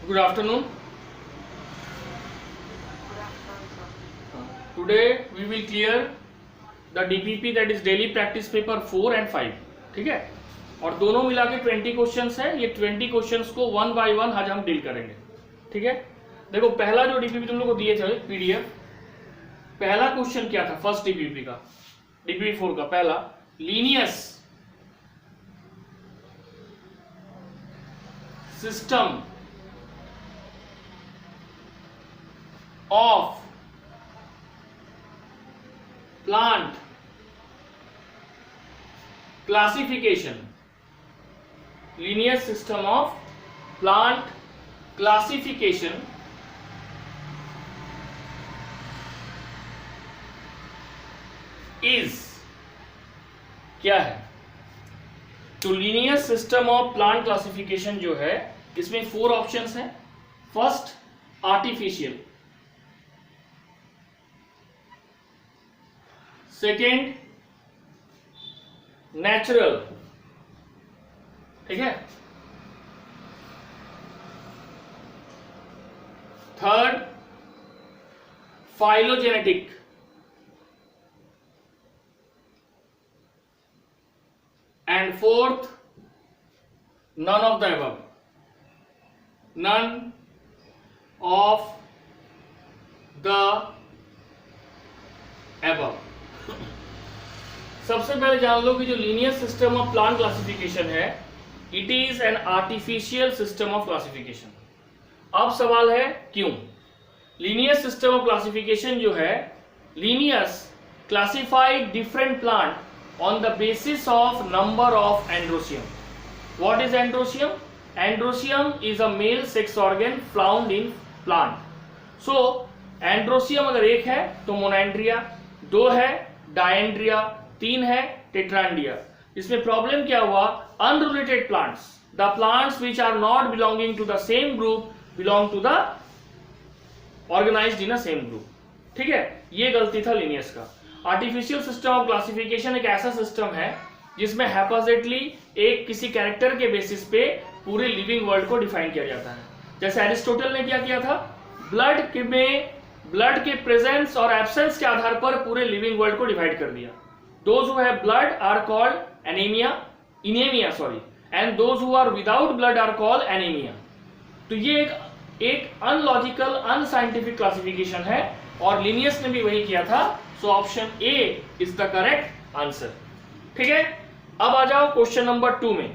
Good afternoon. Today we will clear the DPP, that is daily practice paper 4 and 5. ठीक है, और दोनों मिला के 20 क्वेश्चंस है। ये 20 क्वेश्चंस को वन बाय वन आज हम डील करेंगे। ठीक है, देखो पहला जो डीपीपी तुम लोग को दिए थे पीडीएफ, पहला क्वेश्चन क्या था फर्स्ट डीपीपी का, डीपीपी 4 का पहला, Linnaeus system of plant classification, linear system of plant classification is क्या है? तो linear system of plant classification जो है इसमें 4 ऑप्शंस हैं। फर्स्ट आर्टिफिशियल, सेकेंड नेचुरल, ठीक है, third phylogenetic, and fourth none of the above, none of the above. सबसे पहले जान लो कि जो linear system of plant classification है, it is an artificial system of classification. अब सवाल है क्यों? लीनियर सिस्टम ऑफ क्लासिफिकेशन जो है, Linnaeus classified different plant on the basis of number of androecium. What is androecium? Androecium is a male sex organ found in plant. So androecium अगर एक है तो मोनोएंड्रिया, 2 है डायेंड्रिया, 3 है टेट्रांडिया। इसमें प्रॉब्लम क्या हुआ? Unrelated plants, the plants which are not belonging to the same group belong to the organized in a same group. ठीक है, ये गलती था लीनियस का। आर्टिफिशियल सिस्टम ऑफ क्लासिफिकेशन एक ऐसा सिस्टम है जिसमें हैपोजिटली एक किसी कैरेक्टर के बेसिस पे पूरे लिविंग वर्ल्ड को डिफाइन किया जाता है। जैसे एरिस्टोटल ने क्या किया था, ब्लड के प्रेजेंस और एब्सेंस के आधार पर पूरे लिविंग वर्ल्ड को डिवाइड कर दिया। Those who have blood are called inemia, and those who are without blood are called anaemia. तो ये एक अनलॉजिकल अनसाइंटिफिक क्लासिफिकेशन है और लिनियस ने भी वही किया था। So option A is the correct answer. ठीक है, अब आ जाओ क्वेश्चन नंबर 2 में।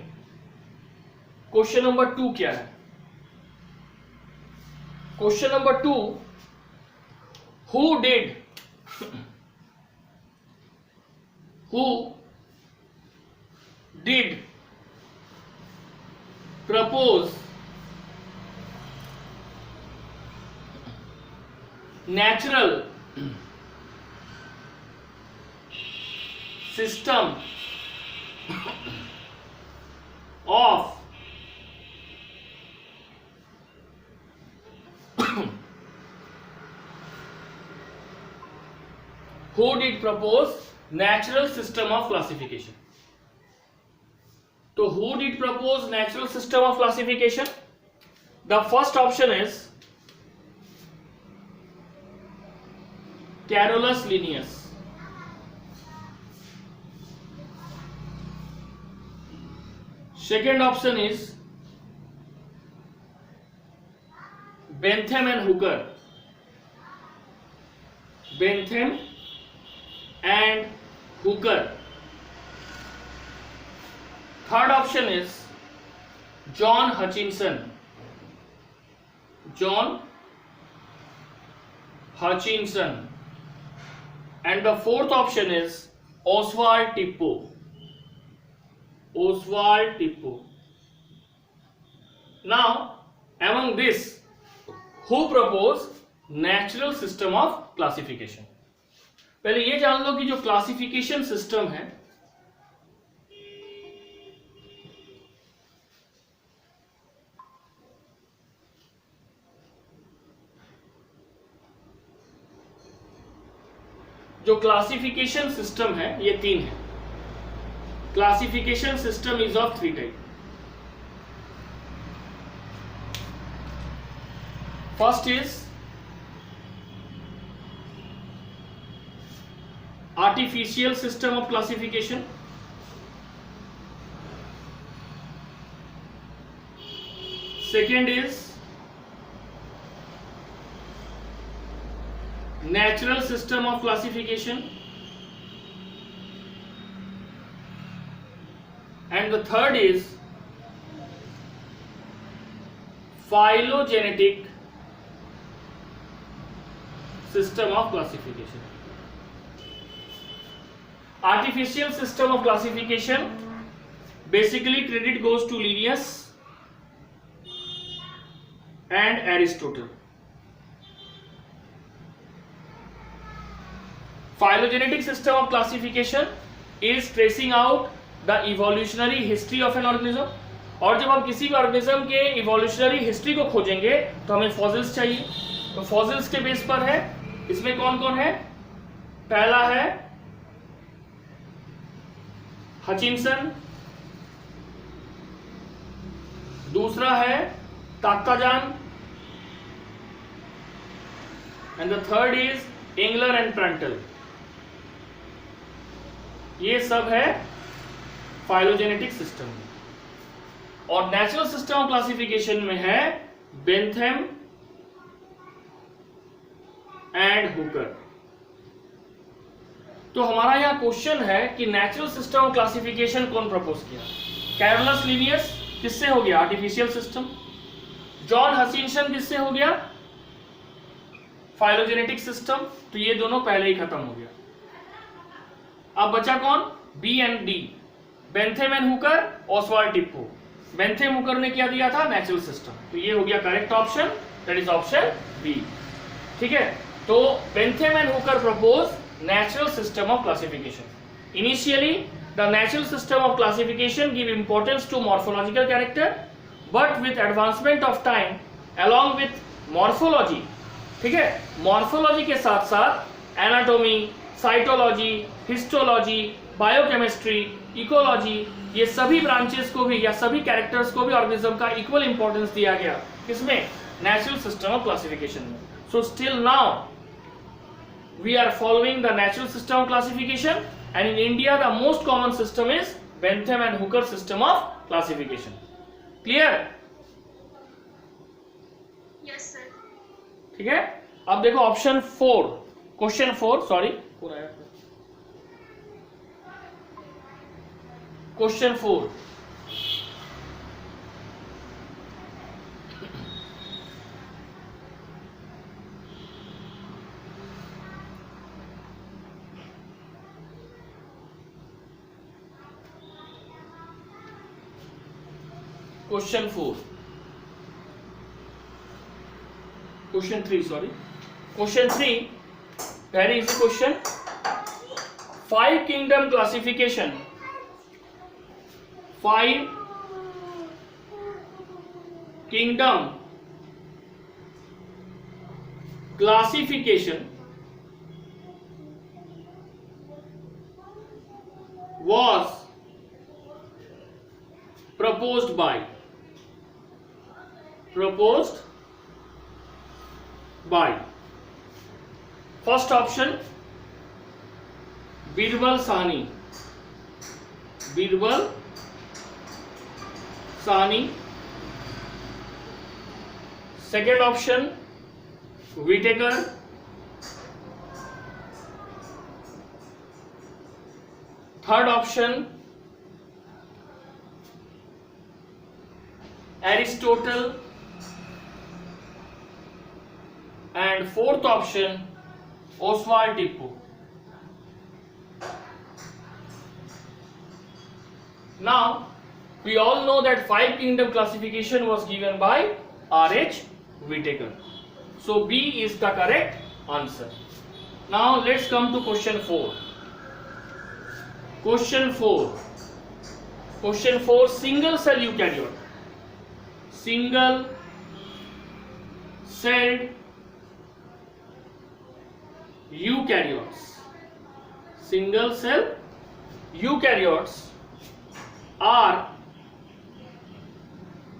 क्वेश्चन नंबर 2 क्या है? Question number 2, who did propose natural system of who did propose natural system of classification? तो who did propose natural system of classification? The first option is Carolus Linnaeus. Second option is Bentham and Hooker. Bentham and Hooker. Third option is John Hutchinson. John Hutchinson. And the fourth option is Oswald Tippo. Oswald Tippo. Now, among this, who proposed natural system of classification? पहले ये जान लो कि जो classification system है, जो classification system है ये 3 है। Classification system is of 3 type. First is artificial system of classification, second is natural system of classification, and the third is phylogenetic system of classification. Artificial system of classification, basically credit goes to Linnaeus and Aristotle. Phylogenetic system of classification is tracing out the evolutionary history of an organism. और जब हम किसी भी organism के evolutionary history को खोजेंगे तो हमें फॉसिल्स चाहिए, तो फॉसिल्स के बेस पर है। इसमें कौन कौन है? पहला है हचिनसन, दूसरा है Takhtajan, and the third is Engler and Prantl. ये सब है फाइलोजेनेटिक सिस्टम। और नेचुरल सिस्टम ऑफ क्लासिफिकेशन में है बेंथम एंड हुकर। तो हमारा यहां क्वेश्चन है कि नेचुरल सिस्टम ऑफ क्लासिफिकेशन कौन प्रपोज किया? कैरोलस लिनियस किससे हो गया? Artificial system. जॉन हचिनसन किससे हो गया? Phylogenetic system. तो ये दोनों पहले ही खत्म हो गया। अब बचा कौन? B and D, Bentham and Hooker, Oswald Tippo. Bentham Hooker ने क्या दिया था? Natural system. तो ये हो गया correct option, that is option B. ठीक है, तो Bentham and Hooker propose natural system of classification. Initially, the natural system of classification give importance to morphological character, but with advancement of time, along with morphology, ठीक है, morphology के साथ साथ anatomy, cytology, histology, biochemistry, ecology, ये सभी branches को भी या सभी characters को भी organism का equal importance दिया गया। किसमें? Natural system of classification में। So still now we are following the natural system of classification, and in India the most common system is Bentham and Hooker system of classification. Clear? Yes sir. ठीक है, अब देखो option 4, question 4, sorry question 4, question 4, question 3, sorry question 3, very easy question. 5 kingdom classification, 5 kingdom classification was proposed by first option Birbal Sahni, second option Whittaker, third option Aristotle, and fourth option Oswald Tippu. Now we all know that 5 kingdom classification was given by R.H. Whittaker. So B is the correct answer. Now let's come to question 4. Question 4, single cell eukaryote. Single celled eukaryotes. Single cell eukaryotes are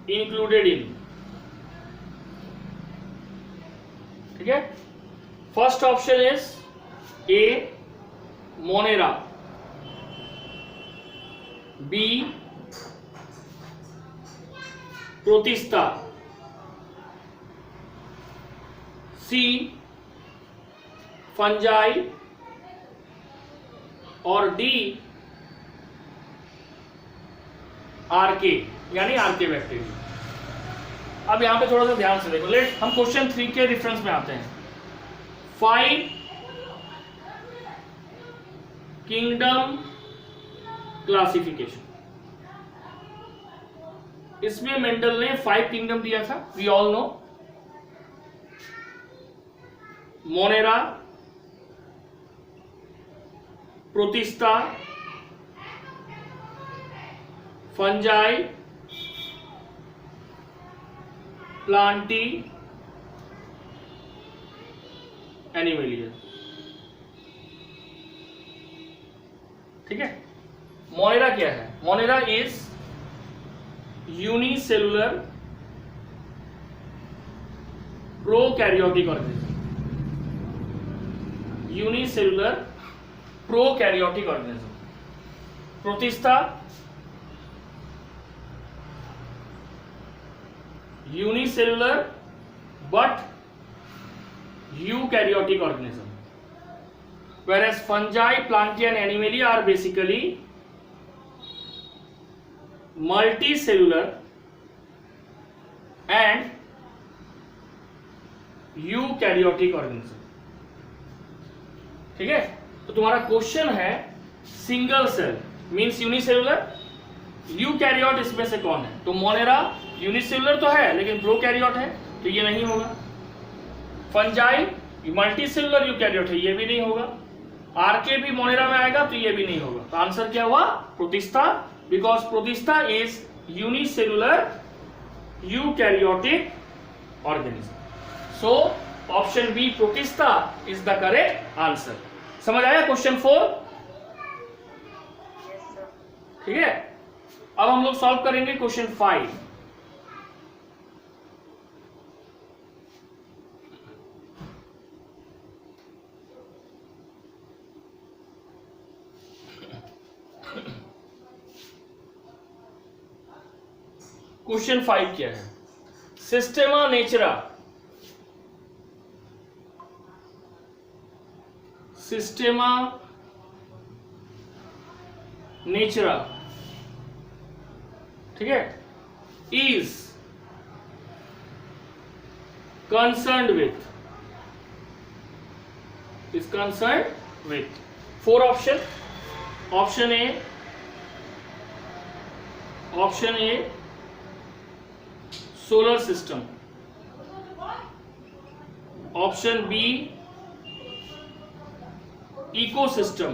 included in ठीक है, first option is A Monera, B Protista, C Fungi और D archae यानी archaebacteria. अब यहां पे थोड़ा सा ध्यान से देखो, लेट हम क्वेश्चन 3 के रेफरेंस में आते हैं। 5 किंगडम क्लासिफिकेशन, इसमें मेंडल ने 5 किंगडम दिया था, we all know, Monera, Protista, Fungi, Plantae, Animalia. ठीक है, मोनेरा क्या है? Monera is unicellular prokaryotic organism, unicellular prokaryotic organism. Protista unicellular but eukaryotic organism, whereas fungi, plantae and animalia are basically multicellular and eukaryotic organism। ठीक है, तो तुम्हारा question है single cell means unicellular, eukaryote इसमें से कौन है? तो मोनेरा यूनिसेलुलर तो है लेकिन प्रोकैरियोट है, तो ये नहीं होगा। फंजाई मल्टीसेलुलर यूकैरियोट है, ये भी नहीं होगा। आरके भी मोनेरा में आएगा तो ये भी नहीं होगा। तो आंसर क्या हुआ? Protista, because Protista is unicellular eukaryotic organism. So option B Protista is the correct answer. समझ आया क्वेश्चन 4? ठीक है, अब हम लोग सॉल्व करेंगे क्वेश्चन 5। क्वेश्चन 5 क्या है? सिस्टेमा नेचुरा, सिस्टेमा नेचुरा, ठीक है, is concerned with, is concerned with 4 option. Option A solar system, option B ecosystem,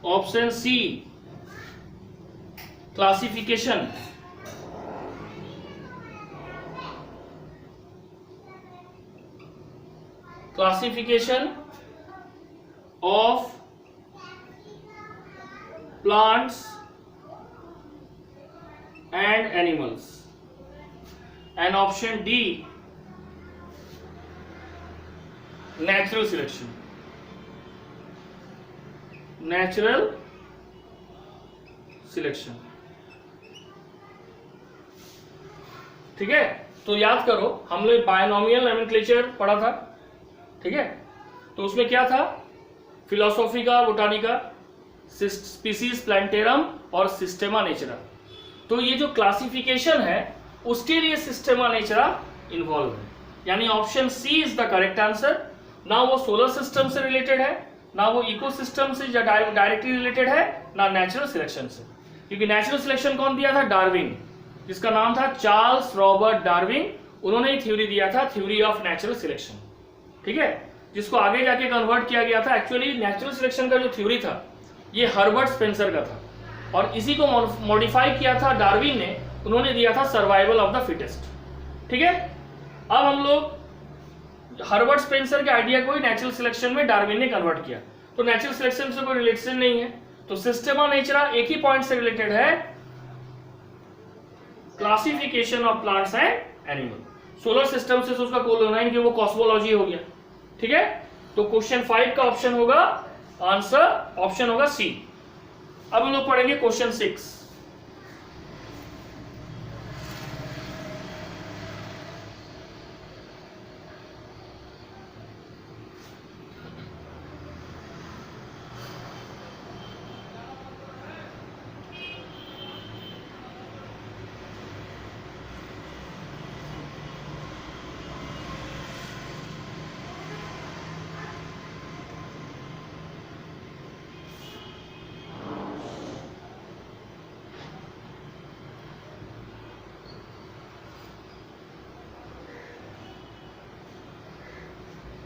option C classification, classification of plants and animals, and option D natural selection, natural selection। ठीक है, तो याद करो हम लोग binomial nomenclature पढ़ा था। ठीक है, तो उसमें क्या था? फिलोसोफिका बोटानिका, स्पीसीज प्लांटेरम और सिस्टेमा नेचुरा। तो ये जो क्लासिफिकेशन है उसके लिए सिस्टेमा नेचुरा इन्वॉल्व है, यानी option C is the correct answer. ना वो सोलर सिस्टम से रिलेटेड है, ना वो इकोसिस्टम से डायरेक्टली रिलेटेड है, ना नेचुरल सिलेक्शन से। क्योंकि नेचुरल सिलेक्शन कौन दिया था? डार्विन, जिसका नाम था चार्ल्स रॉबर्ट डार्विन। उन्होंने ही थ्योरी दिया था, थ्योरी ऑफ नेचुरल सिलेक्शन। ठीक है, जिसको आगे जाके कन्वर्ट किया गया था। एक्चुअली नेचुरल सिलेक्शन का जो थ्योरी था ये हर्बर्ट स्पेंसर का था, और इसी को मॉडिफाई किया था डार्विन ने। उन्होंने दिया था सर्वाइवल ऑफ द फिटेस्ट। ठीक है, अब हम लोग हर्बर्ट स्पेंसर के आइडिया को ही नेचुरल सिलेक्शन में डार्विन ने कन्वर्ट किया। तो नेचुरल सिलेक्शन से कोई रिलेशन नहीं है, तो सिस्टेमा नेचुरा एक ही पॉइंट से रिलेटेड है, classification of plants and animal. Solar system से उसका कोल होना है कि वो कॉस्मोलॉजी हो गया। ठीक है, तो क्वेश्चन 5 का ऑप्शन होगा, आंसर ऑप्शन होगा सी। अब हम लोग पढ़ेंगे question 6।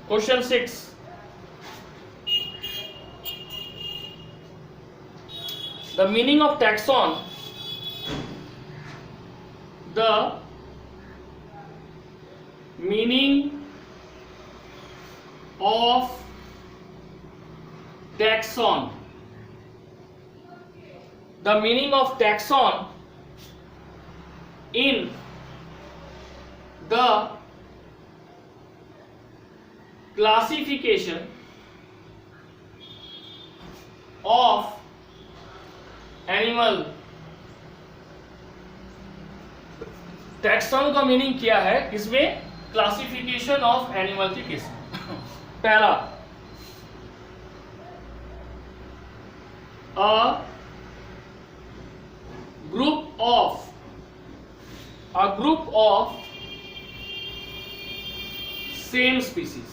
Question 6. The meaning of taxon. The meaning of taxon. The meaning of taxon in the classification of animal। Taxon का मीनिंग क्या है इसमें? क्लासिफिकेशन ऑफ एनिमल के केस में। पहला, a group of same species.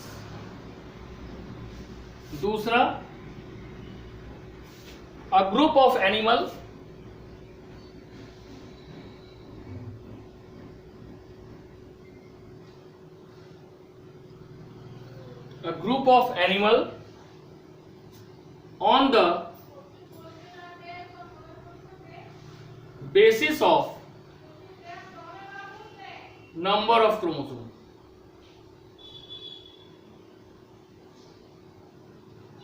दूसरा, a group of animal on the basis of number of chromosomes।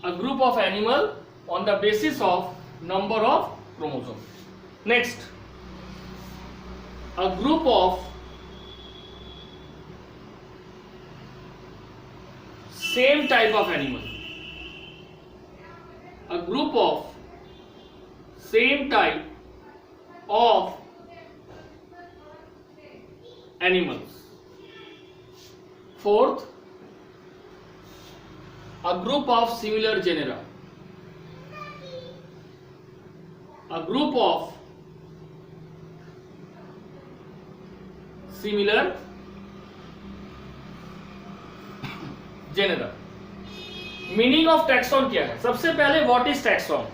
A group of animal on the basis of number of chromosomes। Next, a group of same type of animal। A group of same type of animals। Fourth, a group of similar genera। A group of similar genera। Meaning of taxon क्या है? सबसे पहले what is taxon?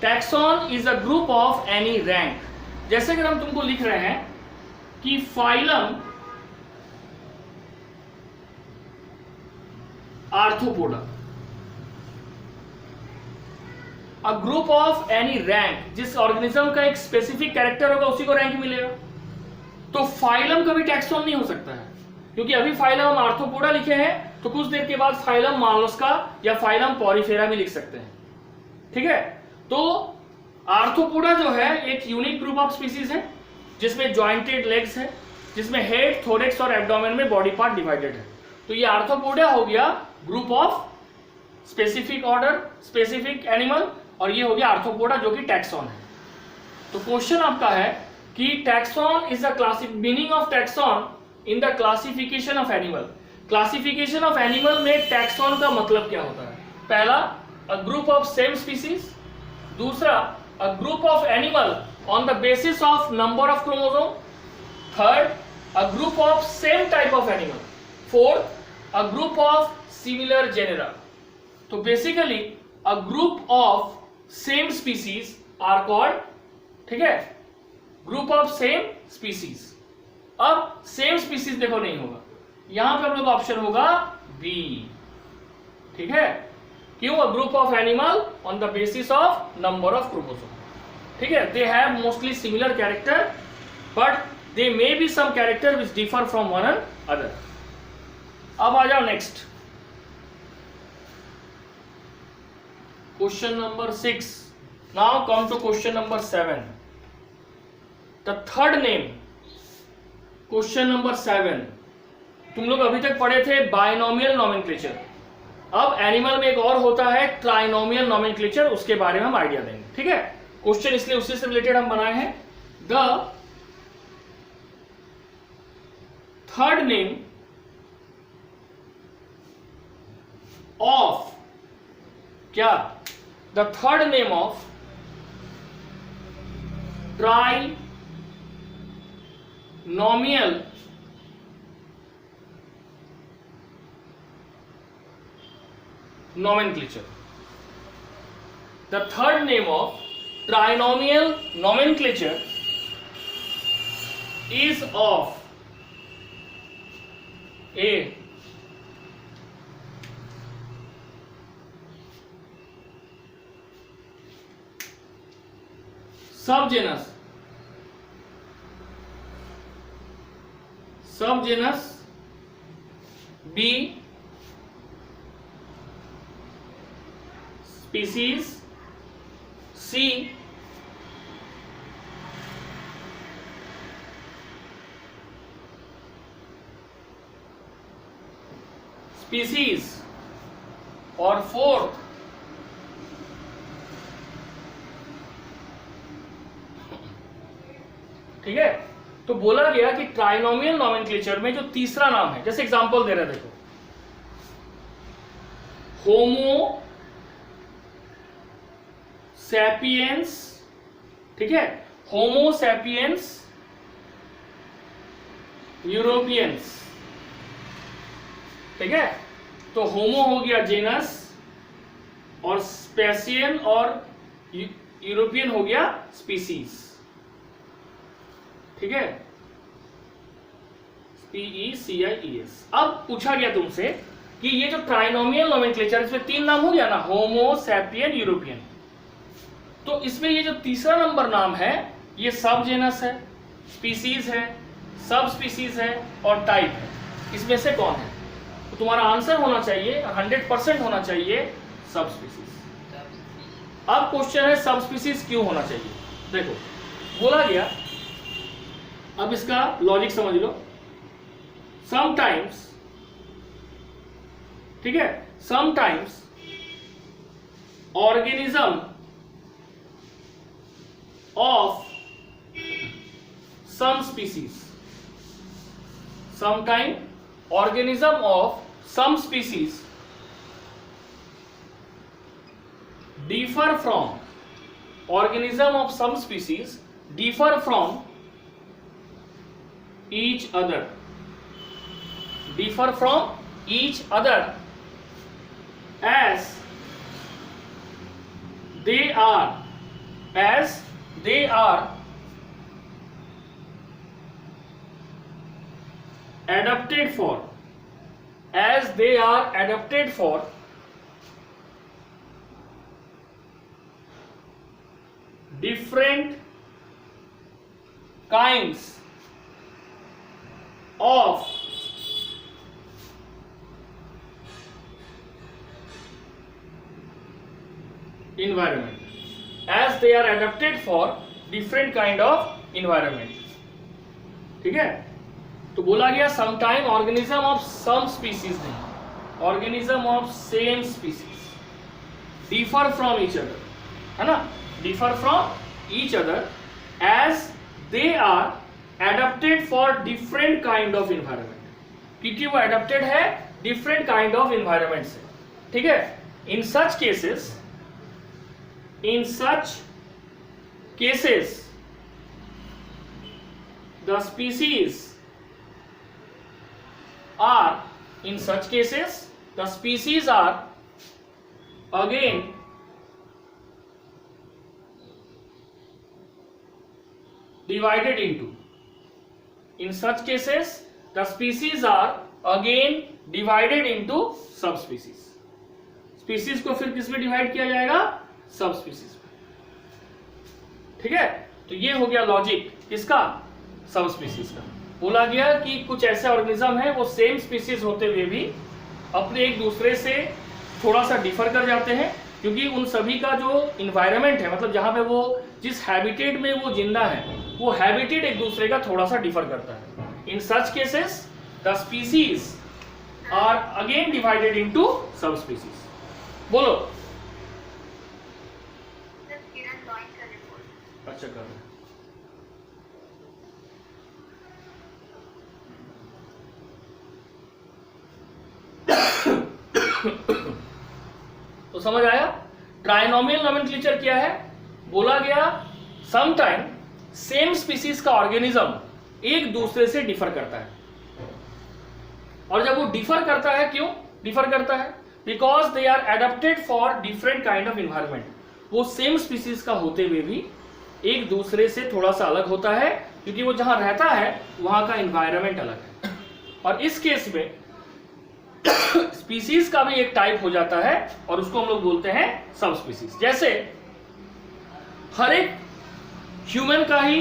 Taxon is a group of any rank. जैसे कि हम तुमको लिख रहे हैं कि phylum arthropoda, a group of any rank, जिस ऑर्गेनिज्म का एक स्पेसिफिक कैरेक्टर होगा उसी को रैंक मिलेगा। तो फाइलम कभी टैक्सॉन नहीं हो सकता है, क्योंकि अभी फाइलम हम आर्थ्रोपोडा लिखे हैं, तो कुछ देर के बाद फाइलम मालस्का या फाइलम पॉरीफेरा भी लिख सकते हैं। ठीक है, तो आर्थ्रोपोडा जो है एक यूनिक ग्रुप ऑफ स्पीसीज है, जिसमें जॉइंटेड लेग्स है, जिसमें हेड, थोरेक्स और एब्डोमेन में बॉडी पार्ट डिवाइडेड है। तो ये आर्थ्रोपोडा हो गया group of specific order, specific animal, और ये हो गया आर्थ्रोपोडा जो कि टैक्सॉन है। तो क्वेश्चन आपका है कि taxon is the classic meaning of taxon in the classification of animal. Classification of animal में टैक्सॉन का मतलब क्या होता है? पहला, a group of same species. दूसरा, a group of animal on the basis of number of chromosome. Third, a group of same type of animal. Fourth, a group of similar genera. तो basically a group of same species are called, ठीक है, group of same species. अब same species देखो नहीं होगा, यहां पे हम लोग ऑप्शन होगा बी। ठीक है, क्यों? A group of animal on the basis of number of chromosome. ठीक है, they have mostly similar character but they may be some character which differ from one other. अब आ जाओ next, question number 6। Now come to question number 7। The third name, question number 7, तुम लोग अभी तक पढ़े थे बायनोमियल नोमेनक्लेचर। अब एनिमल में एक और होता है ट्राइनोमियल नोमेनक्लेचर, उसके बारे में हम आइडिया देंगे। ठीक है, क्वेश्चन इसलिए उसी से रिलेटेड हम बनाए हैं। द थर्ड नेम ऑफ, क्या, the third name of trinomial nomenclature. The third name of trinomial nomenclature is of a subgenus B, species C, species, और फोर्थ ठीक है। तो बोला गया कि ट्राइनोमियल नोमेनक्लेचर में जो तीसरा नाम है, जैसे एग्जांपल दे रहे हैं, देखो, होमो सैपियंस, ठीक है, होमो सैपियंस यूरोपियंस, ठीक है। तो होमो हो गया जेनस, और स्पेसियन और यूरोपियन हो गया स्पीसीज, ठीक है, PECIES। अब पूछा गया तुमसे कि ये जो ट्राइनोमियल नोमेनक्लेचर, इसमें तीन नाम हो गया ना, होमो सैपियन यूरोपियन, तो इसमें ये जो तीसरा नंबर नाम है ये सब जेनस है, स्पीसीज है, सब स्पीसीज है और टाइप है, इसमें से कौन है? तो तुम्हारा आंसर होना चाहिए 100% होना चाहिए सब स्पीसीज। अब क्वेश्चन है सब स्पीसीज क्यों होना चाहिए। देखो बोला गया, अब इसका लॉजिक समझ लो। समटाइम्स, ठीक है, sometimes organism of some species, sometime organism of some species differ from, organism of some species differ from each other, differ from each other as they are adapted for, as they are adapted for different kinds of environment, as they are adapted for different kind of environment, ठीक है। तो बोला गया sometime organism of some species नहीं, organism of same species differ from each other, है ना, differ from each other as they are adapted for different kind of environment, क्योंकि वो एडेप्टेड है डिफरेंट काइंड ऑफ इन्वायरमेंट से, ठीक है। In such cases the species are, in such cases the species are again divided into, in such cases the species are again divided into subspecies, species को फिर किस में divide किया जाएगा, sub species में, ठीक है। तो ये हो गया लॉजिक किसका, सब स्पीसीज का। बोला गया कि कुछ ऐसे ऑर्गेनिज्म है वो सेम स्पीसीज होते हुए भी अपने एक दूसरे से थोड़ा सा डिफर कर जाते हैं, क्योंकि उन सभी का जो इन्वायरमेंट है, मतलब जहां पे वो जिस हैबिटेट में वो जिंदा है, वो हैबिटेट एक दूसरे का थोड़ा सा डिफर करता है। In such cases, the species are again divided into subspecies. बोलो। अच्छा कर रहे। तो समझ आया? ट्राइनोमियल नोमेनक्लेचर क्या है? बोला गया समटाइम सेम स्पीसीज का ऑर्गेनिज्म एक दूसरे से डिफर करता है, और जब वो डिफर करता है, क्यों डिफर करता है? Because they are adapted for different kind of environment. वो सेम स्पीसीज का होते हुए भी एक दूसरे से थोड़ा सा अलग होता है, क्योंकि वो जहां रहता है वहां का इन्वायरमेंट अलग है। और इस केस में स्पीसीज का भी एक टाइप हो जाता है, और उसको हम लोग बोलते हैं सब स्पीसीज। जैसे हर एक ह्यूमन का ही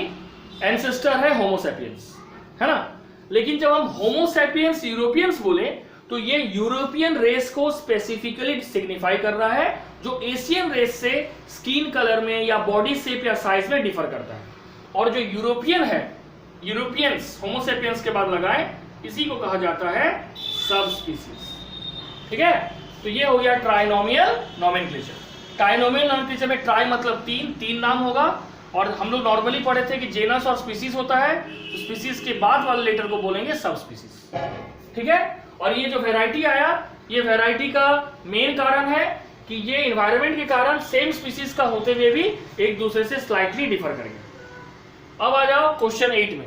एंसेस्टर है होमोसेपियंस, है ना? लेकिन जब हम होमोसेपियंस यूरोपियंस बोले तो ये यूरोपियन रेस को स्पेसिफिकली सिग्निफाई कर रहा है, जो एशियन रेस से स्किन कलर में या बॉडी शेप या साइज में डिफर करता है। और जो यूरोपियन है, यूरोपियंस होमोसेपियंस के बाद लगाए, इसी को कहा जाता है सब स्पीसीज। ठीक है, तो ये हो गया ट्राइनोमियल नोमेनक्लेचर। ट्राइनोमियल नोमेनक्लेचर में ट्राई मतलब तीन नाम होगा, और हम लोग नॉर्मली पढ़े थे कि जेनस और स्पीसीज होता है, तो स्पीसीज के बाद वाले लेटर को बोलेंगे सब स्पीसीज। ठीक है, और ये जो वैरायटी आया, ये वैरायटी का मेन कारण है कि ये एनवायरनमेंट के कारण सेम स्पीसीज का होते हुए भी एक दूसरे से स्लाइटली डिफर करेंगे। अब आ जाओ क्वेश्चन 8 में।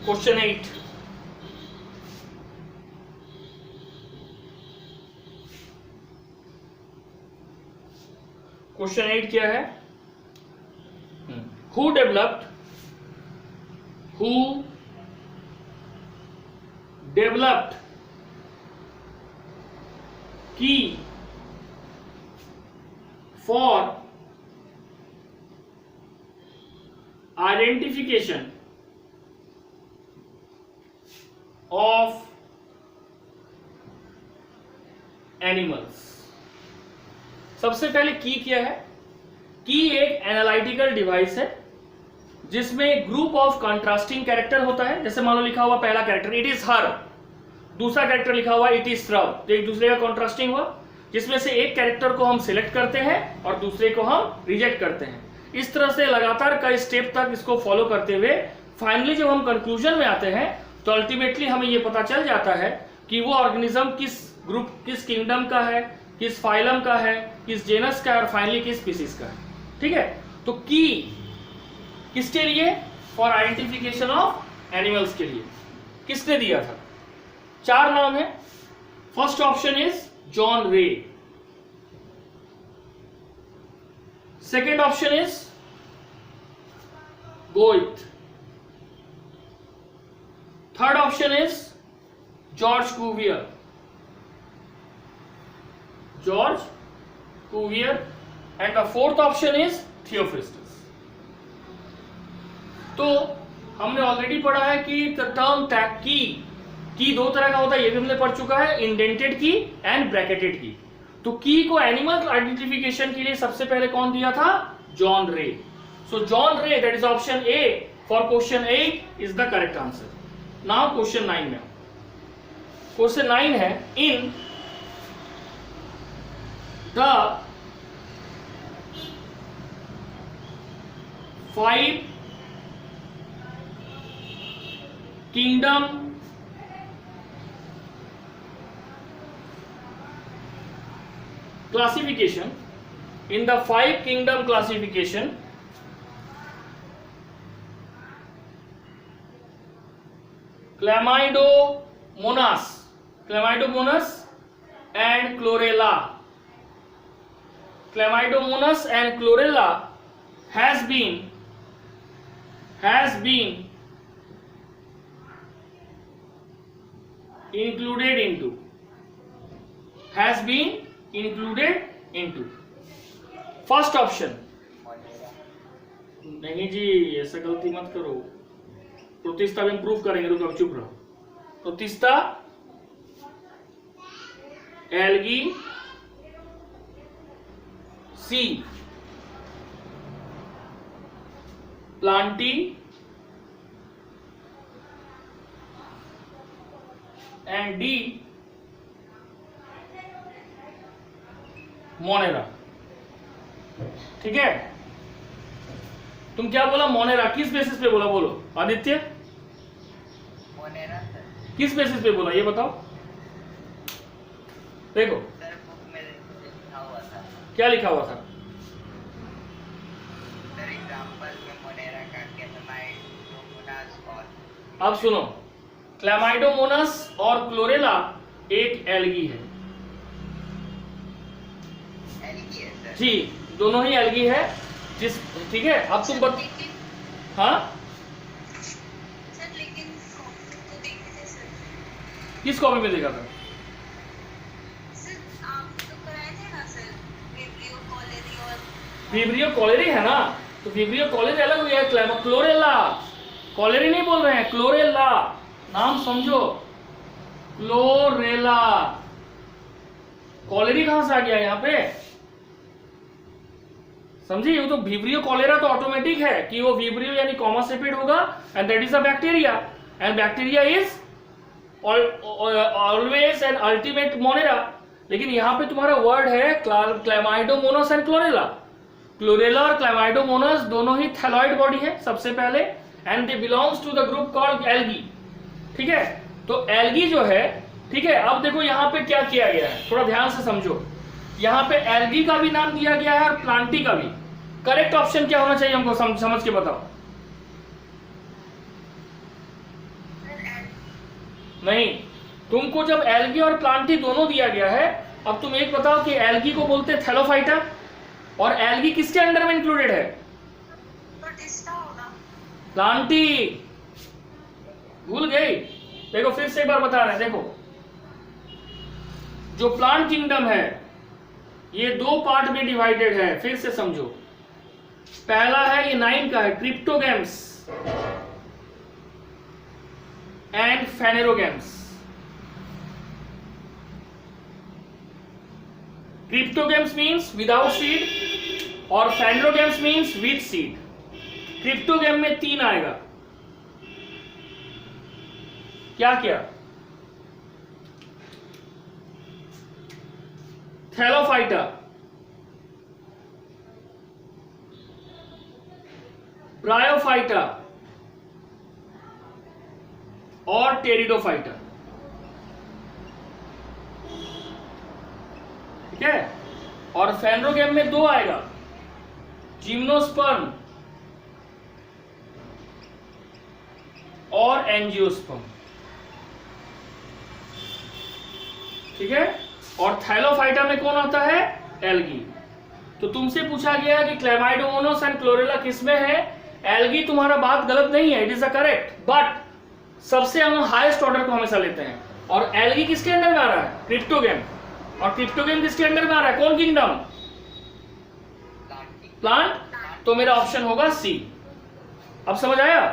क्वेश्चन 8, क्वेश्चन 8 क्या है? हु डेवलप्ड की फॉर आइडेंटिफिकेशन ऑफ एनिमल्स। सबसे पहले की क्या है? की एक एनालिटिकल डिवाइस है जिसमें ग्रुप ऑफ कंट्रास्टिंग कैरेक्टर होता है। जैसे मान लो लिखा हुआ पहला कैरेक्टर इट इज हर, दूसरा कैरेक्टर लिखा हुआ इट इज श्रव, तो एक दूसरे का कॉन्ट्रास्टिंग हुआ, जिसमें से एक कैरेक्टर को हम सिलेक्ट करते हैं और दूसरे को हम रिजेक्ट करते हैं। इस तरह से लगातार कई स्टेप तक इसको फॉलो करते हुए फाइनली जब हम कंक्लूजन में आते हैं तो अल्टीमेटली हमें यह पता चल जाता है कि वो ऑर्गेनिज्म किस ग्रुप, किस किंगडम का है, किस फाइलम का है, किस जेनस का है, और फाइनली किस स्पीसीज का है। ठीक है, तो की किसके लिए? फॉर आइडेंटिफिकेशन ऑफ एनिमल्स के लिए। किसने दिया था? 4 नाम है। First option is John Ray, second option is Goethe, third option is George Cuvier, and the fourth option is Theophrastus. तो हमने ऑलरेडी पढ़ा है कि द टर्म टैग की 2 तरह का होता है, ये भी हमने पढ़ चुका है, इंडेंटेड की एंड ब्रैकेटेड की। तो की को एनिमल आइडेंटिफिकेशन के लिए सबसे पहले कौन दिया था? जॉन रे। सो जॉन रे, that is option A for question 8 is the correct answer. Now question 9 में, क्वेश्चन 9 है in the 5 kingdom classification, in the 5 kingdom classification, Chlamydomonas and Chlorella. Chlamydomonas and Chlorella has been included into first option. नहीं जी, ऐसा गलती मत करो। Protista में proof करेंगे, रुको अब चुप रहो। Protista, algae, C Plantae and D Monera. ठीक है, तुम क्या बोला? मोनेरा। किस बेसिस पे बोला? बोलो आदित्य, मोनेरा किस बेसिस पे बोला ये बताओ। देखो सर बुक में लिखा हुआ था। क्या लिखा हुआ था? सर एग्जांपल में मोनेरा का क्लैमाइडोमोनास और अब सुनो, क्लैमाइडोमोनास और क्लोरेला एक एल्गी है। एल्गी है सर। जी, दोनों ही एल्गी है। जिस ठीक है, अब तुम बत हाँ सर लेकिन तो देखे थे सर। किस कॉपी में देखा था? सर आप तो कराए थे ना सर, विब्रियो कॉलेरी और विब्रियो कॉलेरी है ना, तो विब्रियो कॉलेरी अलग हो गया। क्लैमा क्लोरेला, कॉलेरी नहीं बोल रहे हैं, क्लोरेला नाम समझो, क्लोरेला। कॉलेरी कहां से आ गया यहाँ पे? समझिए, वो तो विब्रियो कॉलेरा तो ऑटोमेटिक है कि वो विब्रियो यानी कॉमा सेपेड होगा, and that is a bacteria, and bacteria is always and ultimate Monera. लेकिन यहाँ पे तुम्हारा वर्ड है क्लैमाइडोमोनास एंड क्लोरेला। क्लोरेला और क्लैमाइडोमोनास दोनों ही थैलॉइड बॉडी है सबसे पहले, and they belongs to the group called algae. ठीक है, तो एल्गी जो है, ठीक है, अब देखो यहाँ पे क्या किया गया है, थोड़ा ध्यान से समझो। यहाँ पे एल्गी का भी नाम दिया गया है और प्लांटी का भी। करेक्ट ऑप्शन क्या होना चाहिए हमको समझ के बताओ। नहीं, तुमको जब एल्गी और प्लांटी दोनों दिया गया है, अब तुम एक बताओ कि एल्गी को बोलते हैं थैलोफाइटा, और एल्गी किसके अंडर में इंक्लूडेड है? प्रोटिस्टा होगा। प्लांटी। भूल गई? देखो फिर से एक बार बता रहे हैं, देखो जो प्लांट किंगडम है ये दो पार्ट में डिवाइडेड है, फिर से समझो। पहला है, ये 9 का है, cryptogams and phanerogams. Cryptogams means without seed और phanerogams means with seed. Cryptogam में 3 आएगा। क्या क्या? थैलोफाइटा, ब्रायोफाइटा और टेरिडोफाइटा। ठीक है, और फेनरोगेम में 2 आएगा, जिम्नोस्पर्म और एंजियोस्पर्म। ठीक है, और थैलोफाइटा में कौन आता है? एल्गी। तो तुमसे पूछा गया कि क्लैमाइडोमोनास एंड क्लोरेला किसमें है? एल्गी। तुम्हारा बात गलत नहीं है, it is a correct, but सबसे हम हाईएस्ट ऑर्डर को हमेशा लेते हैं। और एल्गी किसके अंडर में आ रहा है? क्रिप्टोगेम। और क्रिप्टोगेम किसके अंडर में आ रहा है? कौन किंगडम? प्लांट। तो मेरा ऑप्शन होगा सी। अब समझ आया?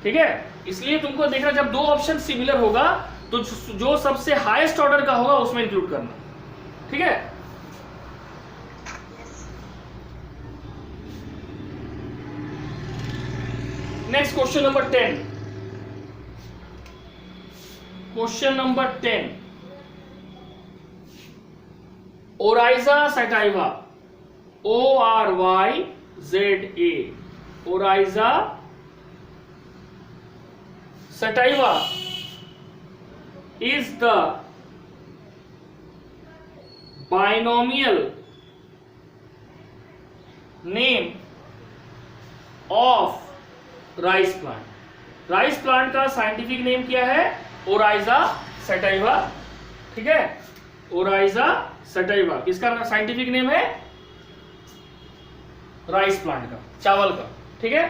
ठीक है, इसलिए तुमको देखना, जब 2 ऑप्शन सिमिलर होगा तो जो सबसे हाईएस्ट ऑर्डर का होगा उसमें इंक्लूड करना। ठीक है, next question number 10। Question number 10, Oryza sativa, ORYZA, Oryza sativa is the binomial name of rice plant। Rice plant का साइंटिफिक नेम क्या है? Oryza sativa. ठीक है, ओराइजा सटाइवा किसका साइंटिफिक नेम है? राइस प्लांट का, चावल का। ठीक है,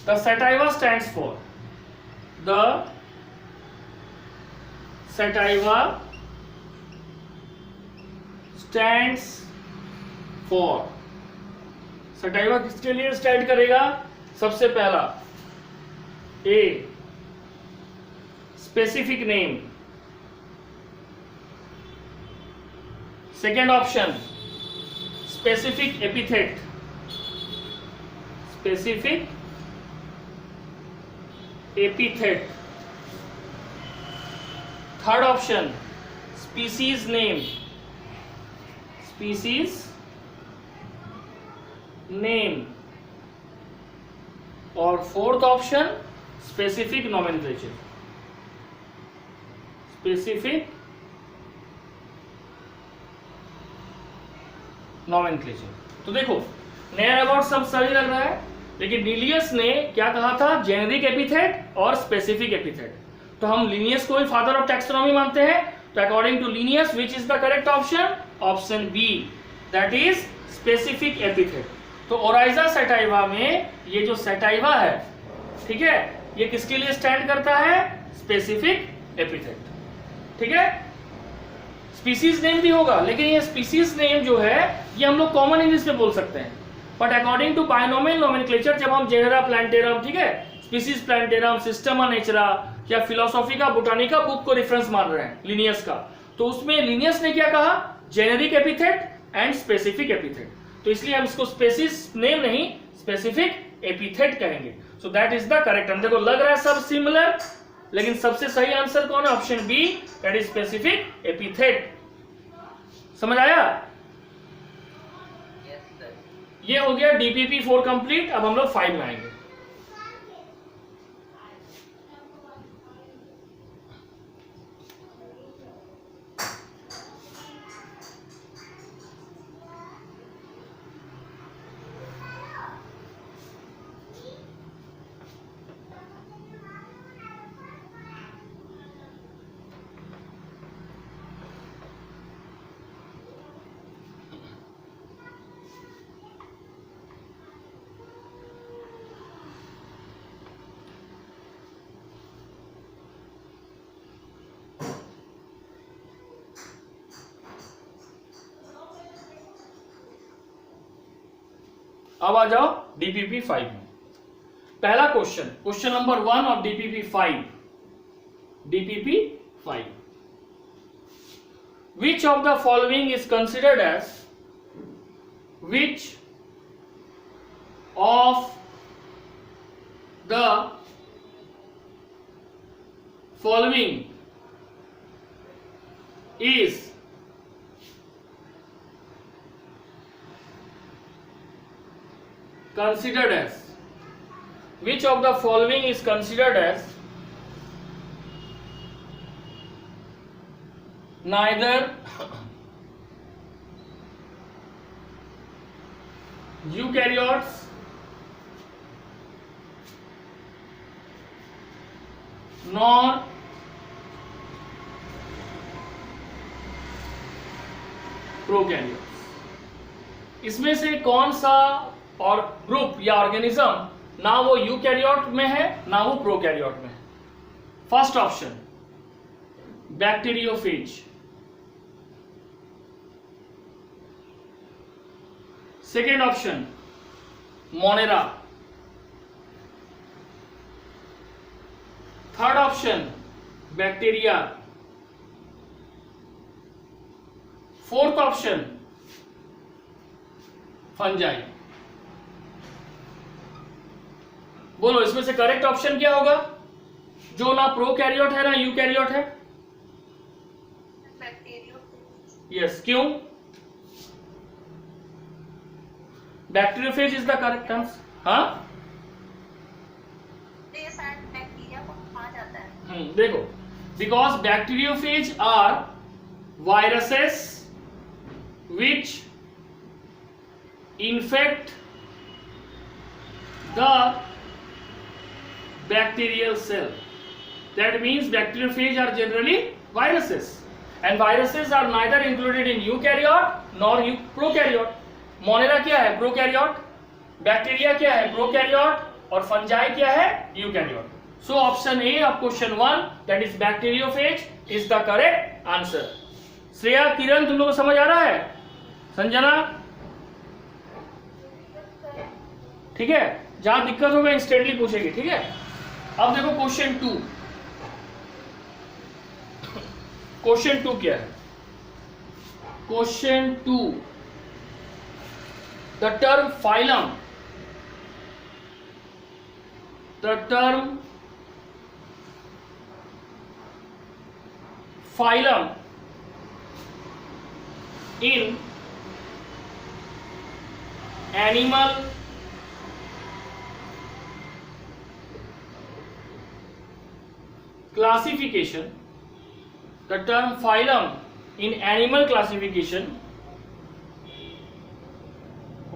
the sativa stands for, the sativa stands for, sativa किसके लिए स्टैंड करेगा? सबसे पहला a specific name, second option specific epithet, specific epithet, third option species name, species name, और fourth option specific nomenclature, specific nomenclature. तो देखो near about सब सही लग रहा है, लेकिन लिनियस ने क्या कहा था? जेनेरिक एपिथेट और स्पेसिफिक एपिथेट। तो हम लिनियस को ही फादर ऑफ टैक्सोनॉमी मानते हैं। तो according to Linnaeus which is the correct option? Option B, that is specific epithet. तो ओराइजा सटाइवा में ये जो सटाइवा है, ठीक है, ये किसके लिए स्टैंड करता है? स्पेसिफिक एपिथेट, ठीक है। स्पीसीज नेम भी होगा, लेकिन ये स्पीसीज नेम जो है ये हम लोग कॉमन इंग्लिश में बोल सकते हैं, but according to binomial nomenclature जब हम जेनेरा प्लांटेरम, ठीक है, स्पीसीज प्लांटेरम, सिस्टमा नेचुरा या फिलोसॉफिका बोटानिका बुक को रेफरेंस मान रहे हैं लिनियस का, तो उसमें लिनियस ने क्या कहा? Generic epithet and specific epithet. तो इसलिए हम इसको स्पेसिस नेम नहीं स्पेसिफिक एपिथेट कहेंगे। So that is the correct answer. देखो लग रहा है सब सिमिलर, लेकिन सबसे सही आंसर कौन है? Option B, that is specific epithet. समझ आया? Yes, sir. ये हो गया डीपीपी 4 कंप्लीट। अब हम लोग 5 में आएंगे। अब आ जाओ डीपीपी 5 में। पहला question, question number 1 of DPP 5। DPP 5, which of the following is considered as, which of the following is considered as, which of the following is considered as neither eukaryotes nor prokaryotes? इसमें से कौन सा और group या organism ना वो eukaryote में है ना वो प्रोकैरियोट में है? First option bacteriophage, second option Monera, third option bacteria, fourth option fungi. बोलो इसमें से करेक्ट ऑप्शन क्या होगा? जो ना प्रोकैरियोट है ना यूकैरियोट है? यस, क्यों? Bacteriophage is the correct answer. हाँ, बैक्टीरिया को खा जाता है। देखो, because bacteriophage are viruses which infect the bacterial cell. That means bacteriophage are generally viruses, and viruses are neither included in eukaryote nor prokaryote. Monera क्या है? Prokaryote. Bacteria क्या है? Prokaryote. और fungi क्या है? Eukaryote. So option A of question 1, that is bacteriophage, is the correct answer. Shreya, किरण, तुम लोगों को समझ आ रहा है? संजना? ठीक है, जहां दिक्कत होगा इंस्टेंटली पूछेगी, ठीक है। अब देखो क्वेश्चन 2, क्वेश्चन 2 क्या है? Question 2, the term phylum, the term phylum in animal classification, the term phylum in animal classification